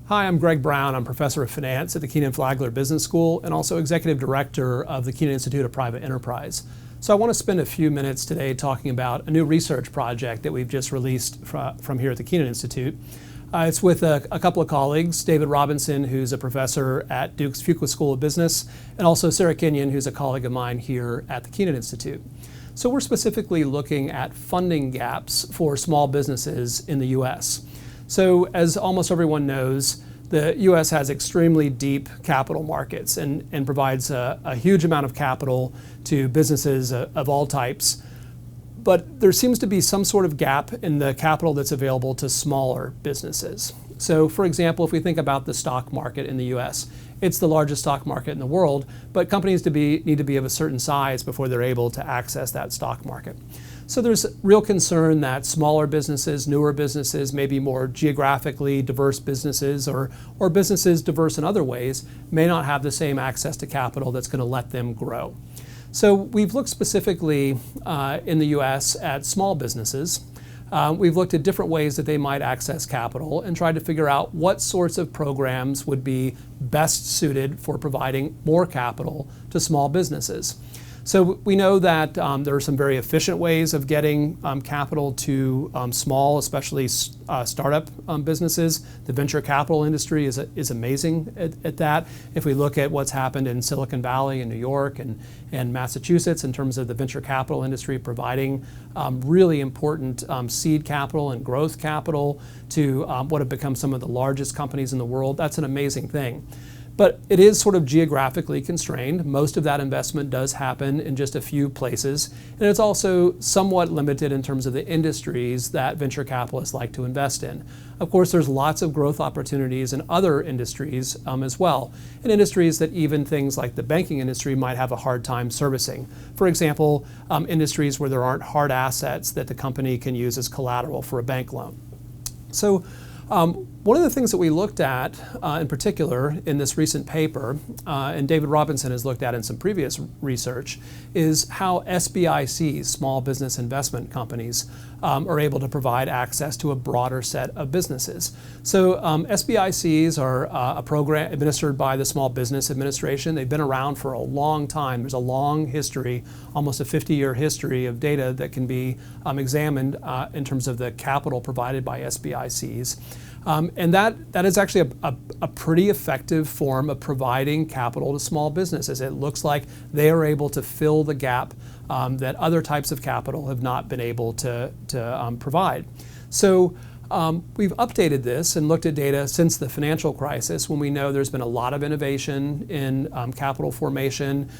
Hi, I'm Greg Brown. I'm Professor of Finance at the Kenan-Flagler Business School and also Executive Director of the Kenan Institute of Private Enterprise. So I want to spend a few minutes today talking about a new research project that we've just released from here at the Kenan Institute. It's with a couple of colleagues, David Robinson, who's a professor at Duke's Fuqua School of Business, and also Sarah Kenyon, who's a colleague of mine here at the Kenan Institute. So we're specifically looking at funding gaps for small businesses in the U.S. So as almost everyone knows, the U.S. has extremely deep capital markets and provides a huge amount of capital to businesses of all types. But there seems to be some sort of gap in the capital that's available to smaller businesses. So for example, if we think about the stock market in the U.S., it's the largest stock market in the world, but companies need to be of a certain size before they're able to access that stock market. So there's real concern that smaller businesses, newer businesses, maybe more geographically diverse businesses or businesses diverse in other ways may not have the same access to capital that's going to let them grow. So we've looked specifically in the U.S. at small businesses. We've looked at different ways that they might access capital and tried to figure out what sorts of programs would be best suited for providing more capital to small businesses. So we know that there are some very efficient ways of getting capital to small, especially startup businesses. The venture capital industry is amazing at that. If we look at what's happened in Silicon Valley and New York and Massachusetts in terms of the venture capital industry providing really important seed capital and growth capital to what have become some of the largest companies in the world, that's an amazing thing. But it is sort of geographically constrained. Most of that investment does happen in just a few places. And it's also somewhat limited in terms of the industries that venture capitalists like to invest in. Of course, there's lots of growth opportunities in other industries as well. In industries that even things like the banking industry might have a hard time servicing. For example, industries where there aren't hard assets that the company can use as collateral for a bank loan. So one of the things that we looked at in particular in this recent paper, and David Robinson has looked at in some previous research, is how SBICs, small business investment companies, are able to provide access to a broader set of businesses. So SBICs are a program administered by the Small Business Administration. They've been around for a long time. There's a long history, almost a 50-year history of data that can be examined in terms of the capital provided by SBICs. And that is actually a pretty effective form of providing capital to small businesses. It looks like they are able to fill the gap that other types of capital have not been able to provide. So we've updated this and looked at data since the financial crisis when we know there's been a lot of innovation in capital formation.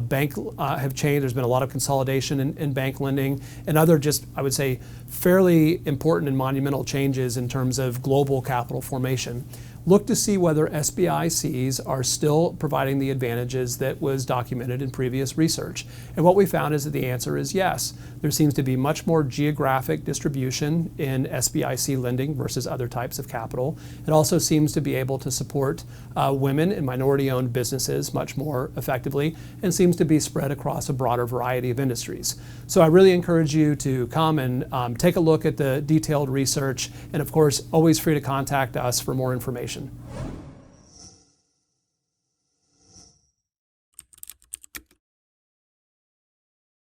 Banks have changed. There's been a lot of consolidation in bank lending and other just, I would say, fairly important and monumental changes in terms of global capital formation. Look to see whether SBICs are still providing the advantages that was documented in previous research. And what we found is that the answer is yes. There seems to be much more geographic distribution in SBIC lending versus other types of capital. It also seems to be able to support women and minority-owned businesses much more effectively and seems to be spread across a broader variety of industries. So I really encourage you to come and take a look at the detailed research and of course always free to contact us for more information.